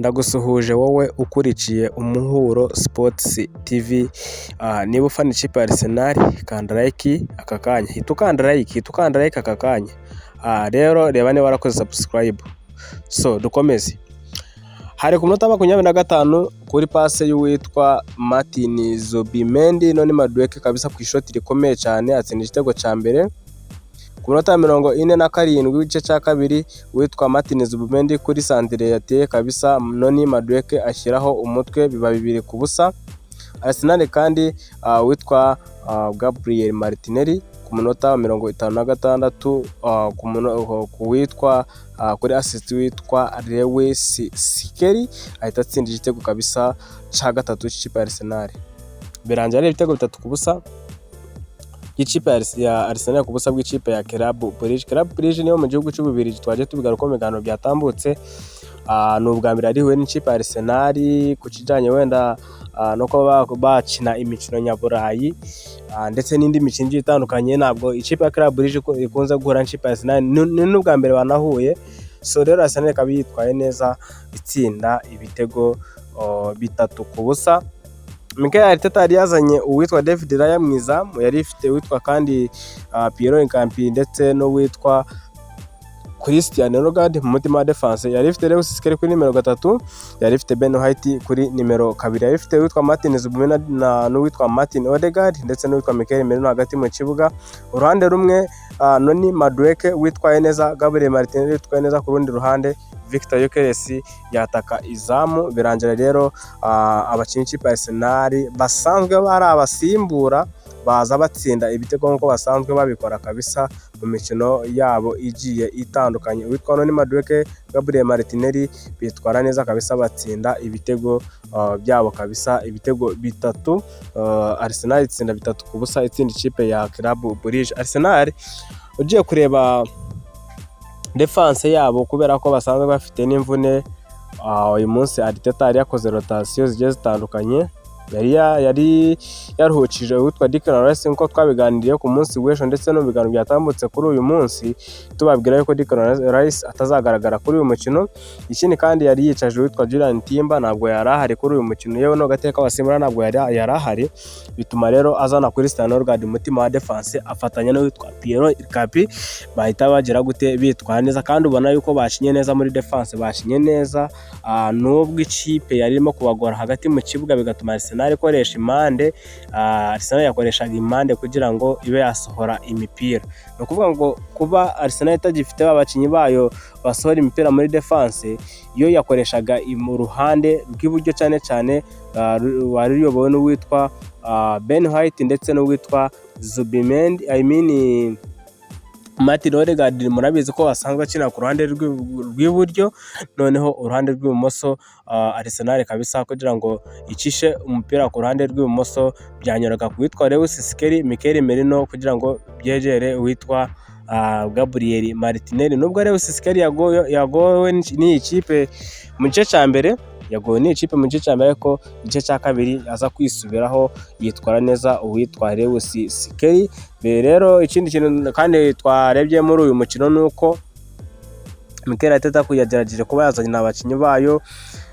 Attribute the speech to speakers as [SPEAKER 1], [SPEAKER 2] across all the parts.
[SPEAKER 1] Ndagusuhuje wowe ukurikiye Umuhuro Sports TV. Niba ufana ikipe ya Arsenal kanda like aka kanya, hita ukanda like aka kanya. Rero reba niba warakoze subscribe. So dukomeze. Hari ku munota 25 kuri passe y'uwitwa Martin Zubimendi none Madueke kabisa ku ishoti rikomeye cyane atsinda igitego cya mbere. Ku minota 47 w'igice cya kabiri witwa Martin Zubimendi kuri sandire yateye kabisa none Madueke ashyiraho umutwe biba 2-0. Arsenal kandi witwa Gabriel Martinelli ku minota 56 ku witwa kuri assist witwa Lewis Sikeri ahita atsinda igitego kabisa cya gatatu cy'ikipe ya Arsenal. Birangira ari ibitego 3-0 ikipe ya Arsenal ku busa bw'ikipe ya Club Brugge. Club Brugge niyo mu gihugu cy'Ububirigi twaje tubigaruka mu biganiro byatambutse. Ni ubwa mbere ariwe n'ikipe ya Arsenal ku kijanye wenda no kuba bakina imikino nyaburayi ndetse n'indi mikino itandukanye. Ntabwo ikipe ya Club Brugge ikunze guhura n'ikipe ya Arsenal, ni n'ubwa mbere banahuye. So rero Arsenal ikaba yitwaye neza itsinda ibitego 3-0. Mikel Arteta yari yazanye uwitwa David Raya mwiza, yari ifite witwa kandi Piero Incapié ndetse no witwa Christian Nogard mu mutima wa defense. Yari ifite Lewis Sikeri kuri nimero 3, yari ifite Ben White kuri nimero 2, yari ifite witwa Martin Zubimendi no witwa Martin Odegaard ndetse no witwa Mikel Merino hagati mu kibuga. Uruhande rumwe noni Madueke witwaye neza, Gabriel Martinelli witwaye neza, ku rundi ruhande Victor Gyökeres yataka izamu. Birangira rero abakinnyi b'ikipe ya Arsenal basanzwe bari abasimbura baza batsinda ibitego nk'uko basanzwe babikora kabisa mu mikino yabo igiye itandukanye. Witwa none Madueke, Gabriel Martinelli bitwara neza kabisa batsinda ibitego byabo kabisa ibitego 3. Arsenal itsinda 3-0 itsinda ikipe ya Club Brugge. Arsenal ugiye kureba defense yabo kubera ko basanzwe bafite n'imvune, uyu munsi Arteta yari yakoze rotation zigiye zitandukanye. Yari yaruhukije witwa Declan Rice nko twabiganiriye ku munsi w'ejo ndetse no biganiro byatambutse kuri uyu munsi tubabwira yuko Declan Rice atazagaragara kuri uyu mukino. Ikindi kandi yari yicaje witwa Julian Timber, ntabwo yari ahari kuri uyu mukino, yewe no gateka wasimura ntabwo yari ahari. Bituma rero azana Christian Nogard mutima wa defense afatanya no witwa Piero Incapié, bahita bagera gute bitwara neza kandi ubona yuko bashinye neza muri defense, bashinye neza nubwo ikipe yarimo kubagora hagati mu kibuga bigatuma Arsenal ikoresha impande. Arsenal yakoreshaga impande kugira ngo ibe yasohora imipira. No kuvuga ngo kuba Arsenal itagifite abakinnyi bayo basohora imipira muri defense, iyo yakoreshaga mu ruhande rw'iburyo cyane wari uyobowe n'uwitwa Ben White ndetse n'uwitwa Zubimendi, Martin Odegaard. Murabizi ko basanzwe akina ku ruhande rw'iburyo, noneho uruhande rw'ibumoso Arsenal kabisa kugira ngo icishe umupira ku ruhande rw'ibumoso byanyoraga kuwitwa Lewis Sikeri, Mikel Merino kugira ngo byegere witwa Gabriel Martinelli. Nubwo Lewis Sikeri yagowe n'iyi kipe mu gice cya mbere, ko igice cya kabiri aza kwisubiraho yitwara neza uwitwa Lewis Sikeri. Rero ikindi kintu kandi twarebye muri uyu mukino nuko Mikel Arteta kuyagerageje kuba yazanye abakinnyi bayo.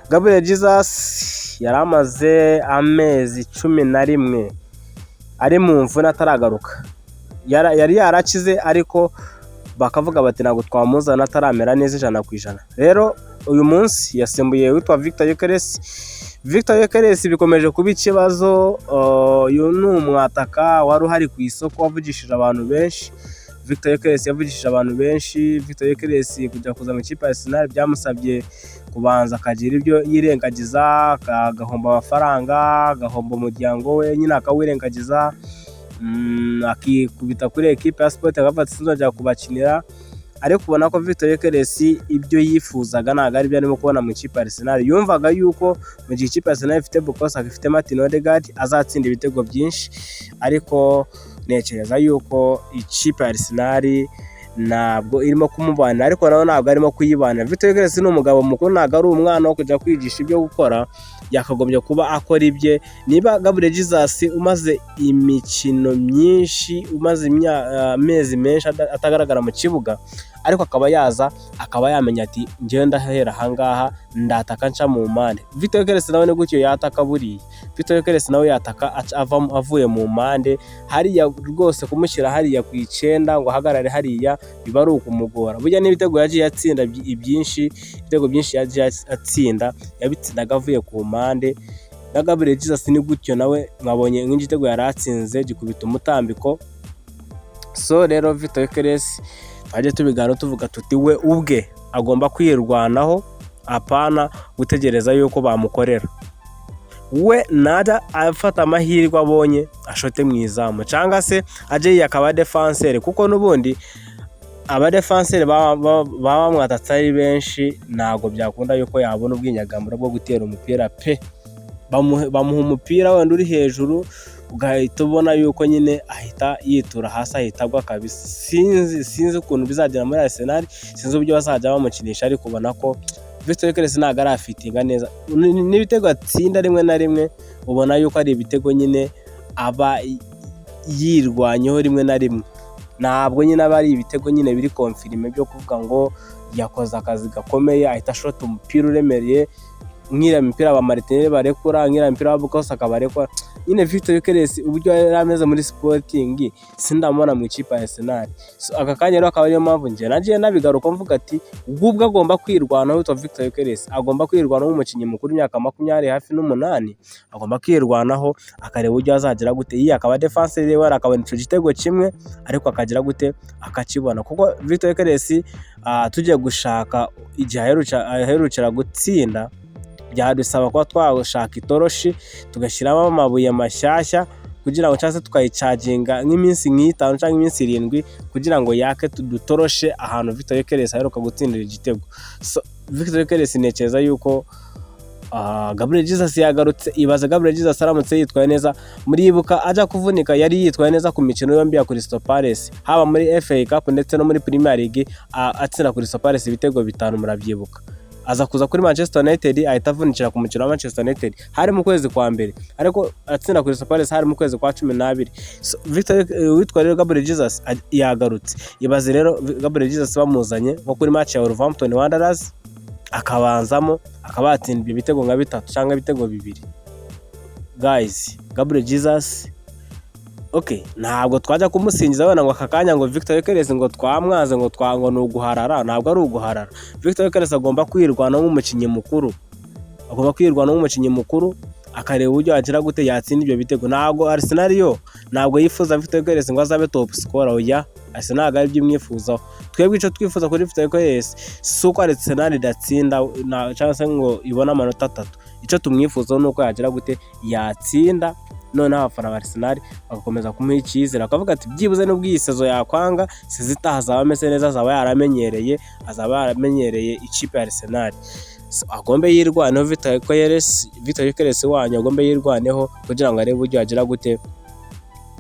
[SPEAKER 1] Gabriel Jesus yari amaze amezi 11 ari mu mvune ataragaruka, yari yarakize ariko bakavuga bati ntabwo twamuzana ataramera neza 100%. Rero uyu munsi yasembuye witwa Victor Gyökeres bikomeje kuba ikibazo. Uyu ni umwataka wari uhari ku isoko wavugishije abantu benshi. Victor Gyökeres yavugishije abantu benshi. Victor Gyökeres kujya kuza mu ikipe ya Arsenal byamusabye kubanza akagira ibyo yirengagiza, agahomba amafaranga, agahomba umuryango we, nyine akawirengagiza, akikubita kuri ekipe ya Sport agafata sinzongera kubakinira. Ariko ubona ko Victor Gyökeres ibyo yifuzaga ntabwo ari byo arimo kubona mu ikipe ya Arsenal. Yumvaga yuko mu gihe ikipe ya Arsenal ifite Bukosa, ifite Martin Odegaard azatsinda ibitego byinshi, ariko ntekereza yuko ikipe ya Arsenal ntabwo irimo kumubana, ariko nawe ntabwo arimo kuyibana. Victor Gyökeres ni umugabo mukuru, ntabwo ari umwana wo kujya kwigisha ibyo gukora, yakagombye kuba akora ibye. Niba Gabriel Jesus umaze imikino myinshi, umaze amezi menshi atagaragara mu kibuga, ariko akaba yaza akaba yamenya ati njyewe ndahera ahangaha ndataka nca mu mpande. Vitor Gyökeres nawe ni gutyo yataka buriya. Vitor Gyökeres nawe yataka avuye mu mpande hariya rwose, kumushyira hariya ku icenda ngo ahagarare hariya biba ari ukumugora. Burya n'ibitego yagiye atsinda ibitego byinshi yagiye atsinda yabitsindaga avuye ku mpande. Na Gabriel Jesus ni gutyo nawe mwabonye nk'igitego yari atsinze gikubita umutambiko. So rero Vitor Gyökeres twajya tubiganira tuvuga tuti we ubwe agomba kwirwanaho, apana gutegereza yuko bamukorera. We nada afata amahirwe abonye ashote mu izamu cyangwa se aje yakaba defenseur, kuko n'ubundi aba defenseur baba mwatatse ari benshi ntago byakunda yuko yabona ubwinyagamuro bwo gutera umupira pe. Bamuha umupira wenda uri hejuru ugahita ubona yuko nyine ahita yitura hasi, ahita agwa kabisa. Sinzi ukuntu bizagera muri Arsenal, sinzi uburyo bazajya bamukinisha, ariko ubona ko Vitor Gyökeres ntabwo arafitinga neza. N'ibitego atsinda rimwe na rimwe ubona yuko ari ibitego nyine aba yirwanyeho rimwe na rimwe, ntabwo nyine aba ari ibitego nyine biri confirme byo kuvuga ngo yakoze akazi gakomeye ahita ashota umupira uremereye nk'iriya mipira ba Martinelli barekura, nk'iriya mipira wa Bukayo Saka barekura. Nyine Vitor Gyökeres uburyo yari ameze muri Sporting sindamubona mu ikipe ya Arsenal. So aka kanya rero akaba ariyo mpamvu njye nagiye nabigaruka mvuga ati ubwo agomba kwirwanaho. Vitor Gyökeres agomba kwirwanaho nk'umukinnyi mukuru imyaka 28 agomba kwirwanaho akareba uburyo azagira gute. Iyi akaba defenseur rero akabona ico gitego kimwe ariko akagira gute akakibona, kuko Vitor Gyökeres tujye gushaka igihe aherukira gutsinda byadusaba kuba twashaka itoroshi tugashyiramo amabuye mashyashya kugira ngo cyangwa se tukayicaginga nk'iminsi 5 cyangwa iminsi 7 kugira ngo yake tudutoroshe ahantu Vitor Gyökeres aheruka gutsindira igitego. So Vitor Gyökeres ntekereza yuko Gabriel Jesus yagarutse. Ibaza Gabriel Jesus aramutse yitwaye neza, muribuka ajya kuvunika yari yitwaye neza ku mikino yombi ya Crystal Palace, haba muri FA Cup ndetse no muri Premier League, atsinda Crystal Palace ibitego 5 murabyibuka. Aza kuza kuri Manchester United ahita avunikira ku mukino wa Manchester United hari mu kwezi kwa mbere, ariko atsinda kuri Crystal Palace hari mu kwezi kwa 12. So Vitor witwa rero Gabriel Jesus yagarutse. Ibaze rero Gabriel Jesus bamuzanye nko kuri match ya Wolverhampton Wanderers akabanzamo akabatsinda ibitego nka 3 cyangwa ibitego 2. Guys, Gabriel Jesus okay, ntabwo twajya kumusingiza wena ngo akakanya ngo Vitor Gyökeres ngo twamwaze ngo twango no guharara, ntabwo ari uguharara. Vitor Gyökeres agomba kwirwana nk'umukinnyi mukuru, akareba uburyo agira gute yatsinda ibyo bitego. Ntabwo Arsenal yo ntabwo yifuza Vitor Gyökeres ngo azabe top scorer, oya Arsenal ntabwo ari by'imwifuzaho. Twebwe icyo twifuza kuri Vitor Gyökeres si uko Arsenal idatsinda cyangwa se ngo ibona amanota 3, icyo tumwifuzaho ni uko yagira gute yatsinda, none abafana ba Arsenal bagakomeza kumuha icyizere akavuga ati byibuze n'ubwo iyi sezo yakwanga sizitaha azaba ameze neza, azaba yaramenyereye ikipe ya Arsenal. So agombe yirwaneho Vitor Gyökeres wanyu agombe yirwaneho kugira ngo arebe uburyo yagira gute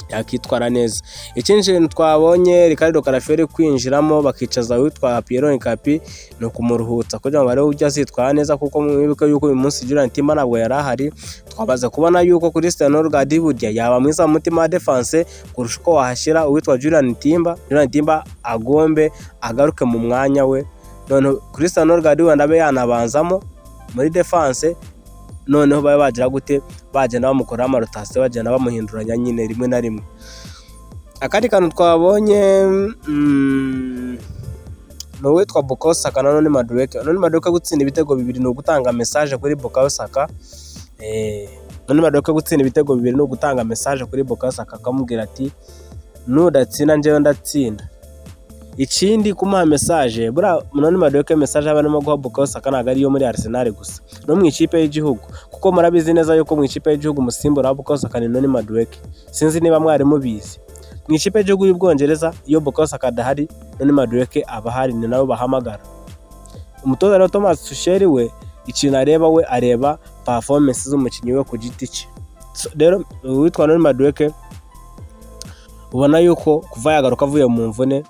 [SPEAKER 1] yakitwara neza. Ikindi kintu twabonye Ricardo Caraferi kwinjiramo bakicaza witwa Piero Nkapi no kumuruhutsa kugira ngo barebe uburyo azitwara neza, kuko mwibuke yuko uyu munsi Julian Timber ntabwo yari ahari. Twabaza kubona yuko Cristiano Ronaldo burya yaba mwiza mu mutima wa defense kurusha uko wahashyira uwitwa Julian Timber agombe agaruke mu mwanya we, none Cristiano Ronaldo wenda abe yanabanzamo muri defense, noneho babe bagira gute bagenda bamukora amarotasiyo bagenda bamuhinduranya nyine rimwe na rimwe. Akandi kantu twabonye no witwa Bukayo Saka na Noni Madueke gutsinda ibitego 2 no gutanga message kuri Bukayo Saka. Noni Madueke gutsinda ibitego 2 no gutanga message kuri Bukayo Saka akamubwira ati nudatsinda njyewe ndatsinda. Ikindi kumuha message bura Noni Madueke message abanemo guha Bukayo Saka ntabwo ariyo muri Arsenal gusa no mu ikipe y'igihugu, kuko murabizi neza yuko mu ikipe y'igihugu umusimbura wa Bukayo Saka ni Noni Madueke. Sinzi niba mwari mubizi, mu ikipe y'igihugu y'Ubwongereza iyo Bukayo Saka adahari Noni Madueke aba hari, ni nabo bahamagara. Umutoza rero Thomas Tuchel we ikintu areba performance z'umukinnyi we ku giti cye. Rero witwa Noni Madueke ubona yuko kuva yagaruka avuye mu mvune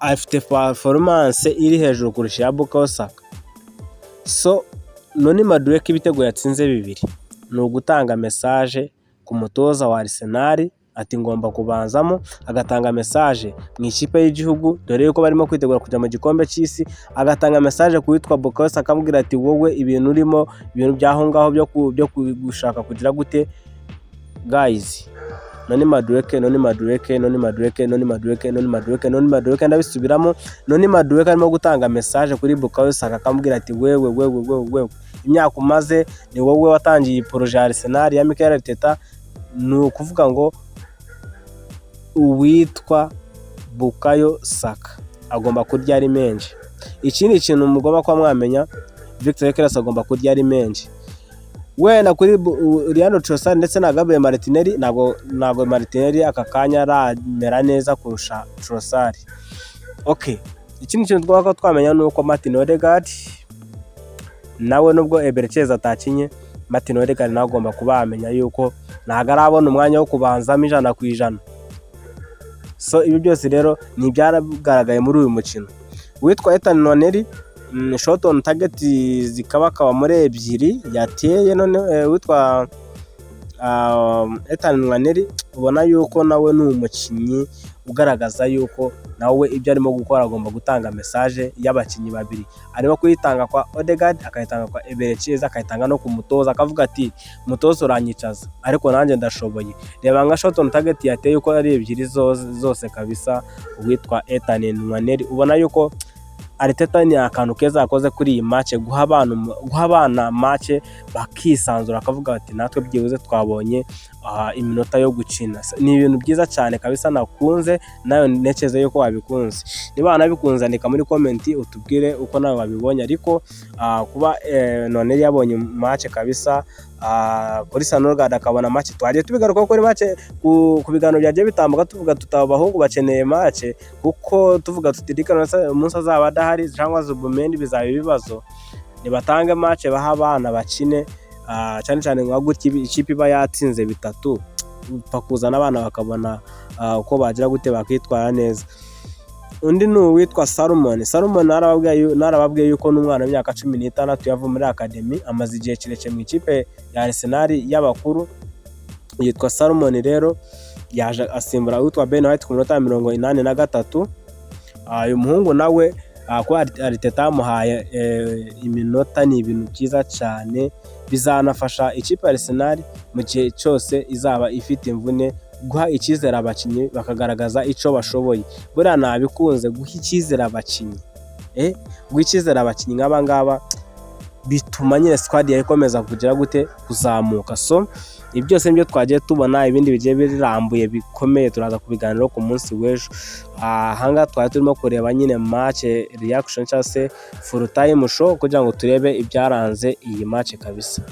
[SPEAKER 1] afite performance iri hejuru kurusha ya Bukayo Saka. So Noni Madueke ibitego yatsinze 2 ni ugutanga message ku mutoza wa Arsenal ati ngomba kubanzamo, agatanga message mu ikipe y'igihugu dore yuko barimo kwitegura kujya mu gikombe cy'isi, agatanga message ku witwa Bukayo Saka akamubwira ati wowe ibintu urimo, ibintu byaho ngaho byo gushaka kugira gute guys, Noni Madueke ndabisubiramo, Noni Madueke arimo gutanga message kuri Bukayo Saka akamubwira ati wewe imyaka umaze ni wowe watangiye projet Arsenal ya Mikel Arteta, ni ukuvuga ngo uwitwa Bukayo Saka agomba kurya ari menshi. Ikindi kintu mugomba kwa mwamenya, Victor Gyokeres agomba kurya ari menshi. Wenda kuri Leandro Trossard ndetse na Gabriel Martinelli, nago Martinelli aka kanya aramera neza kurusha Trossard. Okay, ikindi kintu twaba twamenya nuko Martin Odegaard nawe nubwo Eberechieze atakinye, Martin Odegaard nawe agomba kuba amenya yuko ntago arabona umwanya wo kubanzamo 100%. So ibi byose rero ni byaragaragaye muri uyu mukino. Witwa Ethan Nwaneri shot on target zikaba muri ebyiri yateye, none witwa Ethan Nwaneri ubona yuko nawe ni umukinnyi ugaragaza yuko nawe ibyo arimo gukora agomba gutanga message y'abakinnyi babiri, arimo kuyitanga kwa Odegaard, akayitanga kwa Eberechieze, akayitanga no ku mutoza, akavuga ati mutoza uranyicaza ariko nanjye ndashoboye. Reba nka shot on target yateye uko ari ebyiri zose kabisa, witwa Ethan Nwaneri ubona yuko Arteta ni akantu keza akoze kuri iyi match, guha abana match bakisanzura, akavuga ati natwe byibuze twabonye iminota yo gukina. Ni ibintu byiza cyane kabisa nakunze, nayo neceze yuko wabikunze. Niba wanabikunze andika muri comment utubwire uko nawe wabibonye, ariko kuba Nwaneri yabonye match kabisa kuri Sanurgard akabona match, twagiye tubigaruka kuri match ku biganiro byagiye bitambuka, tuvuga tutabahungu bakeneye match, kuko tuvuga tutirikana umunsi azaba adahari cyangwa Zubumendi bizaba ibibazo, nibatange match baha abana bakine, cyane cyane nka gutya ikipe iba yatsinze 3 pakuzana abana bakabona uko bagira gute bakitwara neza. Undi ni uwitwa Salomon narababwiye yuko n'umwana w'imyaka 16 yavuye muri academy, amaze igihe kirekire mu ikipe ya Arsenal y'abakuru. Yitwa Salomon rero yaje asimbura witwa Ben White ku minota 83. Uyu muhungu nawe ko Arteta amuhaye iminota, ni ibintu byiza cyane, bizanafasha ikipe ya Arsenal mu gihe cyose izaba ifite imvune, guha icyizere abakinnyi bakagaragaza icyo bashoboye. Buriya nabikunze guha icyizere abakinnyi, guha icyizere abakinnyi nk'aba ngaba bituma nyine squad yawe ikomeza kugira gute kuzamuka. So ibi byose nibyo twagiye tubona, ibindi bigiye birambuye bikomeye turaza kubiganiraho ku munsi w'ejo. Hanga twari turimo kureba nyine match reaction cyangwa se full time show kugira ngo turebe ibyaranze iyi match kabisa.